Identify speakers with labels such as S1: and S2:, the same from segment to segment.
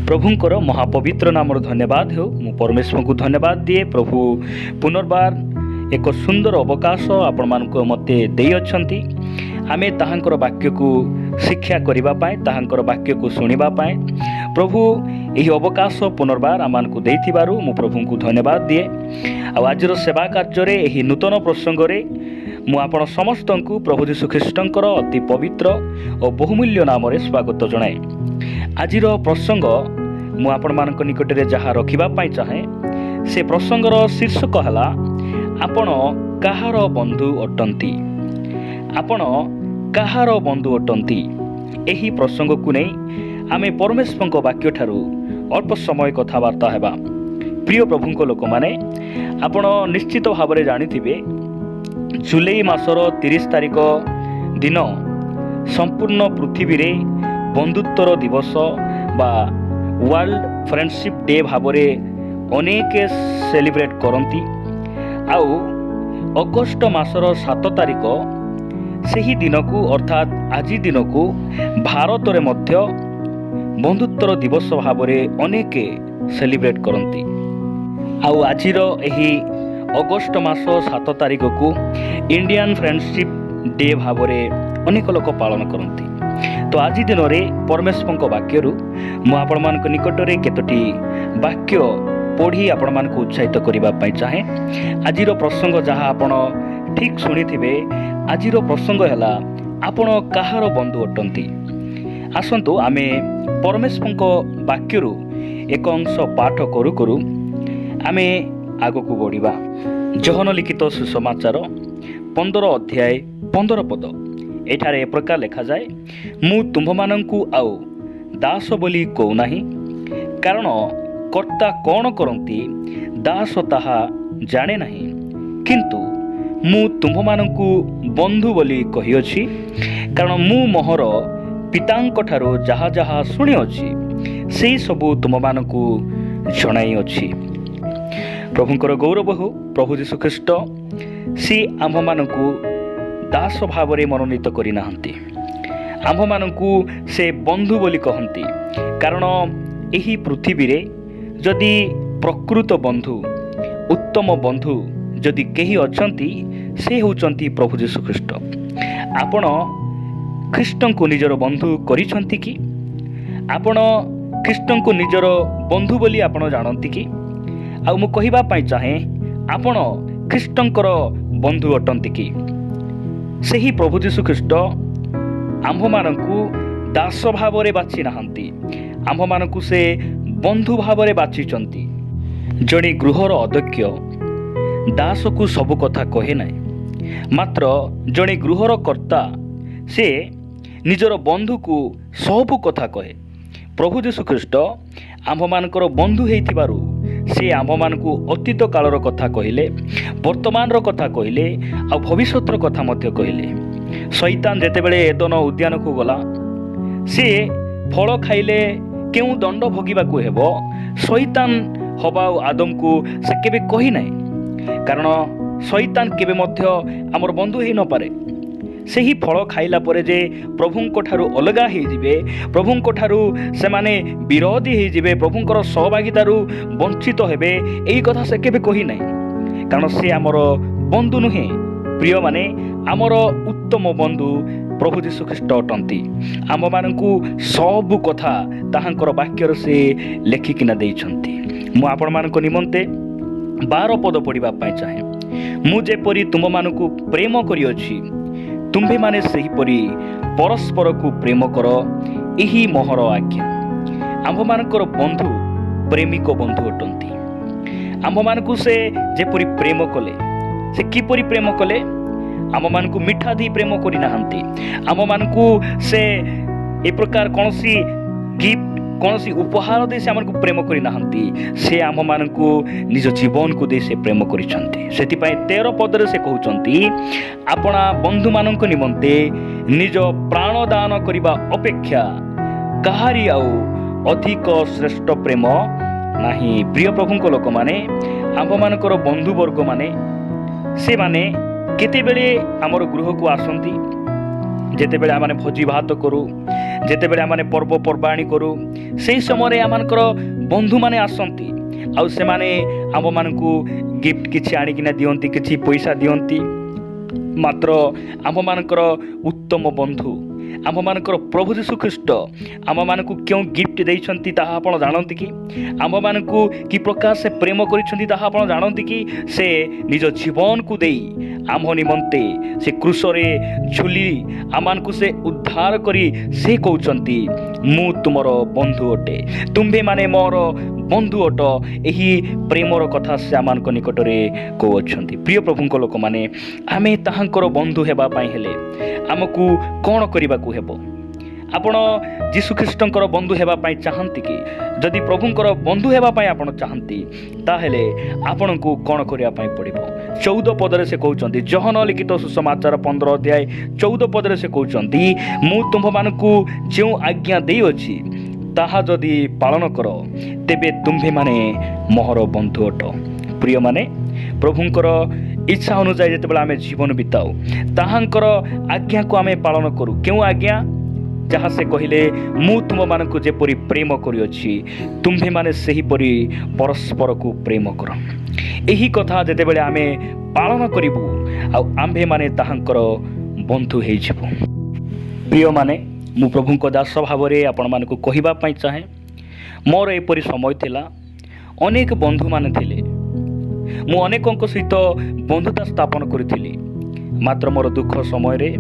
S1: प्रभुंकर महापवित्र नाम धन्यवाद हो। मु परमेश्वर को धन्यवाद दिए। प्रभु पुनर्बार एक सुंदर अवकाश आपण मानक मते देई अछंती। आमे ताहांकर वाक्य को शिक्षा करिबा पाए, ताहांकर वाक्य को सुनिबा पाए प्रभु यही अवकाश पुनर्बार आम को देइथिबारु मु प्रभु को धन्यवाद दिए। आजर सेवा कार्य यही नूतन प्रसंग रे मु आपण समस्त को प्रभु यीशु ख्रीष्टंकर अति पवित्र और बहुमूल्य नाम रे स्वागत जणाए। आजिर प्रसंग मु आपण मानक निकट रे जहा रखिबा पाई चाहे से प्रसंगर शीर्षक हला आपण काहार बंधु अटंती। आपण काहार बंधु अटंती एही प्रसंग को नहीं आमे परमेश्वर वाक्य ठारू अल्प समय कथबार्ता हेबा। प्रिय प्रभुंक लोक माने आपण निश्चित भाव में जानिथिबे जुलाई मासर 30 तारिख दिन संपूर्ण पृथ्वी रे बंधुत्वर दिवस बा वर्ल्ड फ्रेंडशिप डे भाव में अनेक सेलिब्रेट करती। आउ अगस्ट मासर 7 तारिख सही दिन को अर्थात आज दिन को भारत रे मध्य बंधुत्वर दिवस भाव में अनेक सेलिब्रेट करती। आउ आजिर एही अगस्ट मास 7 तारिख को इंडियन फ्रेंडशिप डे भाव में अनेक लोक पालन करती। तो आज दिन में परमेश्वर वाक्य मु आपण मान निकट में केतोटी वाक्य पढ़ी आपण मान उत्साहित करने चाहे। आज प्रसंग जहाँ आपण ठीक शुणिथिबे आज प्रसंग है आपण काहार बंधु अटंती। आसंतु आमे परमेश्वर वाक्य एक अंश पाठ करू करू आमे आग को बढ़िबा। जोहन लिखित सुसमाचार 15 अध्याय 15 पद एठारे ए प्रकार लिखा जाए, मु तुम्भमानंकु आउ दास बोली कहू नाही, कारण कर्ता कौन करती दास ताहा जाने नहीं, किंतु मु तुम्भमानंकु बंधु बोली कहिअछि, कारण मु मोहर पितांक ठारो जहा जहा शुणी अछि से सबु तुममानंकु जणाई अछि। प्रभुंकर गौरव हो। प्रभु यीशु ख्रीष्ट सी आम्भ मानकु दास भाव में मनोनीत करि नाहंती, आम्भ मानकु से बंधु बोली कहंती, कारण एही पृथ्वी रे जदि प्रकृत बंधु उत्तम बंधु जदि केही अछंती से होचंती प्रभु यीशु ख्रीष्ट। आपण ख्रीष्टन को निजर बंधु करिसंती कि? आपण ख्रीष्टन को निजर बंधु बोली आपण जानती कि? आ मु कहिबा पाई चाहे आपण ख्रीष्टंकर बंधु अटंती कि? सेही प्रभु यीशु ख्रीष्ट आम्भ मानकु दास भाव रे बाछि नाहंती, आम्भ मानकु से बंधु भाव रे बाछिचंती। जणे गृहर अध्यक्ष दास को सब कथा कहे नाही, मात्र जणे गृहर कर्ता से निजर बंधु को सब कथा कहे। प्रभु यीशु ख्रीष्ट आम्भ मानकर बंधु हेइथिबारु से आम्भ मानकु अतीत कालर कथा कहले, वर्तमान रो कथा कहले, आ भविष्यतर कथा मध्य कहले। शैतान जेतेबेले एदन उद्यान को गला, से फल खाइले केउ दंड भोगिबाकू हेबो शैतान हबा आदम को से केबे कहि नाही, कारण शैतान केबे मध्य आमर बंधु हेइ न पारे। सेही फल खाइला परे जे प्रभुंक ठारू अलगा हो जिवे, प्रभुंक ठारू से माने विरोधी हो जिवे, प्रभुंकर सहभागितारू वंचित हेबे, एई कथा से केबे कहि नाही, कारण से आमर बंधु नुहे। प्रिय माने आमर उत्तम बंधु प्रभु यीशु ख्रीष्ट अटंती। आम मानकु सब कथा ताहांकर वाक्यर से लेखिकिना देइछंती। मु आपण मानक निमंते 12 पद पढ़िबा पाई चाहे, मु जेपरि तुम मानकु प्रेम करिअछि तुम्भे माने सही परी परस्पर को प्रेम कर, यही मोहर आज्ञा। आम्भ मानकर बंधु प्रेमिक बंधु अटंती। आम्भ मानकु से जेपरी प्रेम कले, से किपरि प्रेम कले? आम मानकु मिठा दी प्रेम करि नाहंती, आम मानकु से ए प्रकार कोनसी गिफ्ट कोनसी उपहार दे से आमको प्रेम करि नाहंती, से आम मानकु निज जीवन को दे से प्रेम करिसंती। सेति पय 13 पदरे से कहउचंती, आपणा बंधु मानक निमंते निज प्राण दान करिबा अपेक्षा काहारी आउ अधिक श्रेष्ठ प्रेम नाही। प्रिय प्रभुंक लोक माने आम मानकर बंधु वर्ग माने से माने केते बेले आमर गृह को आसंती, जेते बेले आमाने भोजी भात करू, ଯେତେବେଳେ ଆମେ ପର୍ବପର୍ବାଣୀ କରୁ ସେହି ସମୟରେ ଆମମାନଙ୍କର ବନ୍ଧୁମାନେ ଆସନ୍ତି ଆଉ ସେମାନେ ଆମମାନଙ୍କୁ ଗିଫ୍ଟ କିଛି ଆଣିକିନା ଦିଅନ୍ତି, କିଛି ପଇସା ଦିଅନ୍ତି। ମାତ୍ର ଆମମାନଙ୍କର ଉତ୍ତମ ବନ୍ଧୁ ଆମମାନଙ୍କର ପ୍ରଭୁ ଯୀଶୁ ଖ୍ରୀଷ୍ଟ ଆମମାନଙ୍କୁ କେଉଁ ଗିଫ୍ଟ ଦେଇଛନ୍ତି ତାହା ଆପଣ ଜାଣନ୍ତି କି? ଆମମାନଙ୍କୁ କି ପ୍ରକାର ସେ ପ୍ରେମ କରିଛନ୍ତି ତାହା ଆପଣ ଜାଣନ୍ତି କି? ସେ ନିଜ ଜୀବନକୁ ଦେଇ ଆମ ନିମନ୍ତେ ସେ କ୍ରୁଶରେ ଝୁଲି ଆମମାନଙ୍କୁ ସେ ଉଦ୍ଧାର କରି ସେ କହୁଛନ୍ତି, ମୁଁ ତୁମର ବନ୍ଧୁ ଅଟେ, ତୁମ୍ଭେମାନେ ମୋର ବନ୍ଧୁ ଅଟ। ଏହି ପ୍ରେମର କଥା ସେ ଆମମାନଙ୍କ ନିକଟରେ କହୁଅଛନ୍ତି। ପ୍ରିୟ ପ୍ରଭୁଙ୍କ ଲୋକମାନେ, ଆମେ ତାହାଙ୍କର ବନ୍ଧୁ ହେବା ପାଇଁ ହେଲେ ଆମକୁ କ'ଣ କରିବାକୁ ହେବ? ଆପଣ ଯୀଶୁଖ୍ରୀଷ୍ଟଙ୍କର ବନ୍ଧୁ ହେବା ପାଇଁ ଚାହାନ୍ତି କି? ଯଦି ପ୍ରଭୁଙ୍କର ବନ୍ଧୁ ହେବା ପାଇଁ ଆପଣ ଚାହାନ୍ତି ତାହେଲେ ଆପଣଙ୍କୁ କ'ଣ କରିବା ପାଇଁ ପଡ଼ିବ? 14 ପଦରେ ସେ କହୁଛନ୍ତି, ଯୋହନ ଲିଖିତ ସୁସମାଚାର 15 ଅଧ୍ୟାୟ 14 ପଦରେ ସେ କହୁଛନ୍ତି, ମୁଁ ତୁମ୍ଭମାନଙ୍କୁ ଯେଉଁ ଆଜ୍ଞା ଦେଇଅଛି ତାହା ଯଦି ପାଳନ କର ତେବେ ତୁମ୍ଭେମାନେ ମୋର ବନ୍ଧୁ ଅଟ। ପ୍ରିୟମାନେ, ପ୍ରଭୁଙ୍କର ଇଚ୍ଛା ଅନୁଯାୟୀ ଯେତେବେଳେ ଆମେ ଜୀବନ ବିତାଉ ତାହାଙ୍କର ଆଜ୍ଞାକୁ ଆମେ ପାଳନ କରୁ। କେଉଁ ଆଜ୍ଞା? ଯାହା ସେ କହିଲେ, ମୁଁ ତୁମମାନଙ୍କୁ ଯେପରି ପ୍ରେମ କରିଅଛି ତୁମ୍ଭେମାନେ ସେହିପରି ପରସ୍ପରକୁ ପ୍ରେମ କର। ଏହି କଥା ଯେତେବେଳେ ଆମେ ପାଳନ କରିବୁ ଆଉ ଆମ୍ଭେମାନେ ତାହାଙ୍କର ବନ୍ଧୁ ହେଇଯିବୁ। ପ୍ରିୟମାନେ, ମୁଁ ପ୍ରଭୁଙ୍କ ଦାସ ଭାବରେ ଆପଣମାନଙ୍କୁ କହିବା ପାଇଁ ଚାହେଁ, ମୋର ଏପରି ସମୟ ଥିଲା, ଅନେକ ବନ୍ଧୁମାନେ ଥିଲେ, ମୁଁ ଅନେକଙ୍କ ସହିତ ବନ୍ଧୁତା ସ୍ଥାପନ କରିଥିଲି। ମାତ୍ର ମୋର ଦୁଃଖ ସମୟରେ,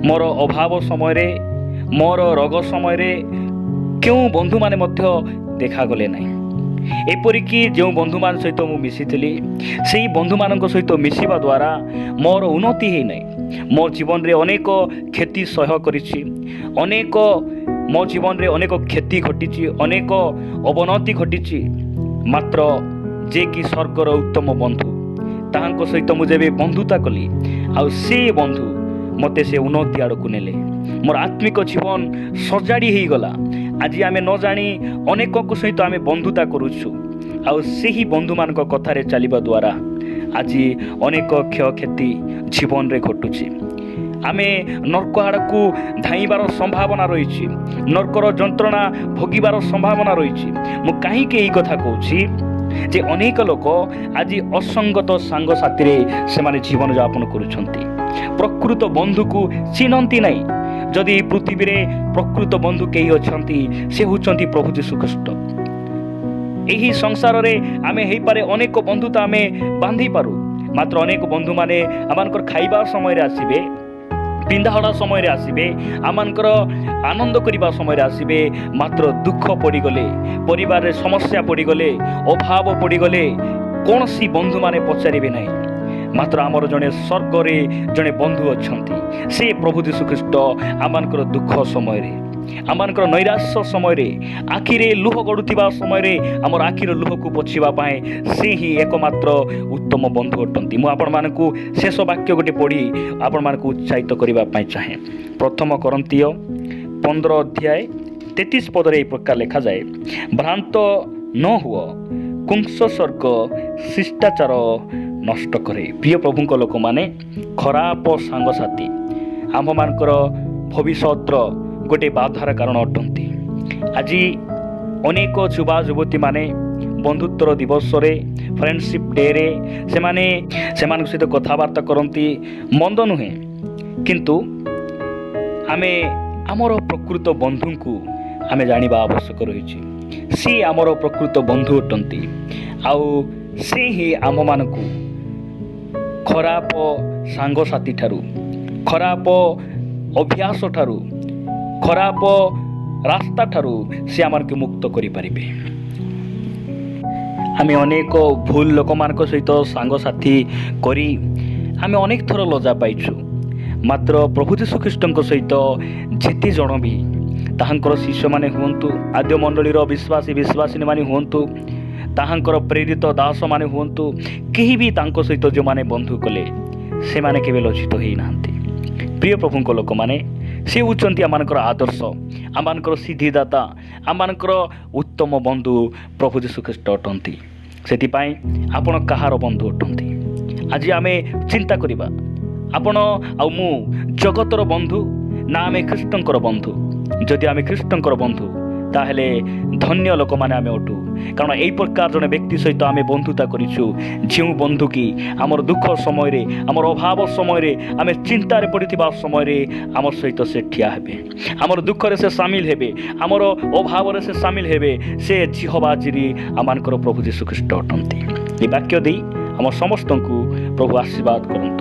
S1: ମୋର ଅଭାବ ସମୟରେ, ମୋର ରୋଗ ସମୟରେ କେଉଁ ବନ୍ଧୁମାନେ ମଧ୍ୟ ଦେଖାଗଲେ ନାହିଁ। ଏପରିକି ଯେଉଁ ବନ୍ଧୁମାନଙ୍କ ସହିତ ମୁଁ ମିଶିଥିଲି ସେହି ବନ୍ଧୁମାନଙ୍କ ସହିତ ମିଶିବା ଦ୍ୱାରା ମୋର ଉନ୍ନତି ହେଇନାହିଁ। ମୋ ଜୀବନରେ ଅନେକ କ୍ଷତି ସହ୍ୟ କରିଛି, ମୋ ଜୀବନରେ ଅନେକ କ୍ଷତି ଘଟିଛି, ଅନେକ ଅବନତି ଘଟିଛି। ମାତ୍ର ଯେ କି ସ୍ୱର୍ଗର ଉତ୍ତମ ବନ୍ଧୁ, ତାହାଙ୍କ ସହିତ ମୁଁ ଯେବେ ବନ୍ଧୁତା କଲି ଆଉ ସେ ବନ୍ଧୁ ମୋତେ ସେ ଉନ୍ନତି ଆଡ଼କୁ ନେଲେ, ମୋର ଆତ୍ମିକ ଜୀବନ ସଜାଡ଼ି ହେଇଗଲା। ଆଜି ଆମେ ନ ଜାଣି ଅନେକଙ୍କ ସହିତ ଆମେ ବନ୍ଧୁତା କରୁଛୁ ଆଉ ସେହି ବନ୍ଧୁମାନଙ୍କ କଥାରେ ଚାଲିବା ଦ୍ୱାରା ଆଜି ଅନେକ କ୍ଷୟକ୍ଷତି ଜୀବନରେ ଘଟୁଛି। ଆମେ ନର୍କ ଆଡ଼କୁ ଧାଇଁବାର ସମ୍ଭାବନା ରହିଛି, ନର୍କର ଯନ୍ତ୍ରଣା ଭୋଗିବାର ସମ୍ଭାବନା ରହିଛି। ମୁଁ କାହିଁକି ଏହି କଥା କହୁଛି ଯେ ଅନେକ ଲୋକ ଆଜି ଅସଙ୍ଗତ ସାଙ୍ଗସାଥିରେ ସେମାନେ ଜୀବନଯାପନ କରୁଛନ୍ତି, ପ୍ରକୃତ ବନ୍ଧୁକୁ ଚିହ୍ନନ୍ତି ନାହିଁ। ଯଦି ପୃଥିବୀରେ ପ୍ରକୃତ ବନ୍ଧୁ କେହି ଅଛନ୍ତି ସେ ହେଉଛନ୍ତି ପ୍ରଭୁ ଯୀଶୁଖ୍ରୀଷ୍ଟ। ଏହି ସଂସାରରେ ଆମେ ହେଇପାରେ ଅନେକ ବନ୍ଧୁତା ଆମେ ବାନ୍ଧିପାରୁ, ମାତ୍ର ଅନେକ ବନ୍ଧୁମାନେ ଆମମାନଙ୍କର ଖାଇବା ସମୟରେ ଆସିବେ, ପିନ୍ଧାହଡ଼ା ସମୟରେ ଆସିବେ, ଆମମାନଙ୍କର ଆନନ୍ଦ କରିବା ସମୟରେ ଆସିବେ। ମାତ୍ର ଦୁଃଖ ପଡ଼ିଗଲେ, ପରିବାରରେ ସମସ୍ୟା ପଡ଼ିଗଲେ, ଅଭାବ ପଡ଼ିଗଲେ କୌଣସି ବନ୍ଧୁମାନେ ପଚାରିବେ ନାହିଁ। ମାତ୍ର ଆମର ଜଣେ ସ୍ୱର୍ଗରେ ଜଣେ ବନ୍ଧୁ ଅଛନ୍ତି, ସେ ପ୍ରଭୁ ଯୀଶୁଖ୍ରୀଷ୍ଟ। ଆମମାନଙ୍କର ଦୁଃଖ ସମୟରେ, ଆମମାନଙ୍କର ନୈରାଶ୍ୟ ସମୟରେ, ଆଖିରେ ଲୁହ ଗଡ଼ୁଥିବା ସମୟରେ ଆମର ଆଖିର ଲୁହକୁ ପୋଛିବା ପାଇଁ ସେ ହିଁ ଏକମାତ୍ର ଉତ୍ତମ ବନ୍ଧୁ ଅଟନ୍ତି। ମୁଁ ଆପଣମାନଙ୍କୁ ଶେଷ ବାକ୍ୟ ଗୋଟେ ପଢ଼ି ଆପଣମାନଙ୍କୁ ଉତ୍ସାହିତ କରିବା ପାଇଁ ଚାହେଁ। 1 କରନ୍ଥୀୟ 15 ଅଧ୍ୟାୟ 33 ପଦରେ ଏହି ପ୍ରକାର ଲେଖାଯାଏ, ଭ୍ରାନ୍ତ ନ ହୁଅ, କୁଂସ ସ୍ୱର୍ଗ ଶିଷ୍ଟାଚାର ନଷ୍ଟ କରେ। ପ୍ରିୟ ପ୍ରଭୁଙ୍କ ଲୋକମାନେ, ଖରାପ ସାଙ୍ଗସାଥି ଆମ୍ଭମାନଙ୍କର ଭବିଷ୍ୟତର ଗୋଟେ ବାଧାର କାରଣ ଅଟନ୍ତି। ଆଜି ଅନେକ ଯୁବା ଯୁବତୀମାନେ ବନ୍ଧୁତ୍ୱର ଦିବସରେ, ଫ୍ରେଣ୍ଡସିପ୍ ଡେରେ ସେମାନଙ୍କ ସହିତ କଥାବାର୍ତ୍ତା କରନ୍ତି, ମନ୍ଦ ନୁହେଁ। କିନ୍ତୁ ଆମେ ଆମର ପ୍ରକୃତ ବନ୍ଧୁଙ୍କୁ ଆମେ ଜାଣିବା ଆବଶ୍ୟକ ରହିଛି। ସେ ଆମର ପ୍ରକୃତ ବନ୍ଧୁ ଅଟନ୍ତି ଆଉ ସେ ହିଁ ଆମମାନଙ୍କୁ ଖରାପ ସାଙ୍ଗସାଥି ଠାରୁ, ଖରାପ ଅଭ୍ୟାସ ଠାରୁ, ଖରାପ ରାସ୍ତା ଠାରୁ ସେ ଆମକୁ ମୁକ୍ତ କରିପାରିବେ। ଆମେ ଅନେକ ଭୁଲ ଲୋକମାନଙ୍କ ସହିତ ସାଙ୍ଗସାଥି କରି ଆମେ ଅନେକ ଥର ଲଜ୍ଜା ପାଇଛୁ। ମାତ୍ର ପ୍ରଭୁ ଯୀଶୁଖ୍ରୀଷ୍ଟଙ୍କ ସହିତ ଯେତେ ଜଣ ବି ତାହାଙ୍କର ଶିଷ୍ୟମାନେ ହୁଅନ୍ତୁ, ଆଦ୍ୟ ମଣ୍ଡଳୀର ବିଶ୍ୱାସୀମାନେ ହୁଅନ୍ତୁ, ତାହାଙ୍କର ପ୍ରେରିତ ଦାସମାନେ ହୁଅନ୍ତୁ, କେହି ବି ତାଙ୍କ ସହିତ ଯେଉଁମାନେ ବନ୍ଧୁ କଲେ ସେମାନେ କେବେ ଲଜ୍ଜିତ ହୋଇନାହାନ୍ତି। ପ୍ରିୟ ପ୍ରଭୁଙ୍କ ଲୋକମାନେ, ସେ ହେଉଛନ୍ତି ଆମମାନଙ୍କର ଆଦର୍ଶ, ଆମମାନଙ୍କର ସିଦ୍ଧିଦାତା, ଆମମାନଙ୍କର ଉତ୍ତମ ବନ୍ଧୁ ପ୍ରଭୁ ଯୀଶୁଖ୍ରୀଷ୍ଟ ଅଟନ୍ତି। ସେଥିପାଇଁ ଆପଣ କାହାର ବନ୍ଧୁ ଅଟନ୍ତି? ଆଜି ଆମେ ଚିନ୍ତା କରିବା, ଆପଣ ଆଉ ମୁଁ ଜଗତର ବନ୍ଧୁ ନା ଆମେ ଖ୍ରୀଷ୍ଟଙ୍କର ବନ୍ଧୁ? ଯଦି ଆମେ ଖ୍ରୀଷ୍ଟଙ୍କର ବନ୍ଧୁ ତାହେଲେ ଧନ୍ୟ ଲୋକମାନେ ଆମେ ଅଟୁ। କାରଣ ଏହି ପ୍ରକାର ଜଣେ ବ୍ୟକ୍ତି ସହିତ ଆମେ ବନ୍ଧୁତା କରିଛୁ, ଯେଉଁ ବନ୍ଧୁ କି ଆମର ଦୁଃଖ ସମୟରେ, ଆମର ଅଭାବ ସମୟରେ, ଆମେ ଚିନ୍ତାରେ ପଡ଼ିଥିବା ସମୟରେ ଆମର ସହିତ ସେ ଠିଆ ହେବେ, ଆମର ଦୁଃଖରେ ସେ ସାମିଲ ହେବେ, ଆମର ଅଭାବରେ ସେ ସାମିଲ ହେବେ। ସେ ଜିହୋଭା ଜିରି ଆମମାନଙ୍କର ପ୍ରଭୁ ଯୀଶୁ ଖ୍ରୀଷ୍ଟ ଅଟନ୍ତି। ଏ ବାକ୍ୟ ଦେଇ ଆମ ସମସ୍ତଙ୍କୁ ପ୍ରଭୁ ଆଶୀର୍ବାଦ କରନ୍ତୁ।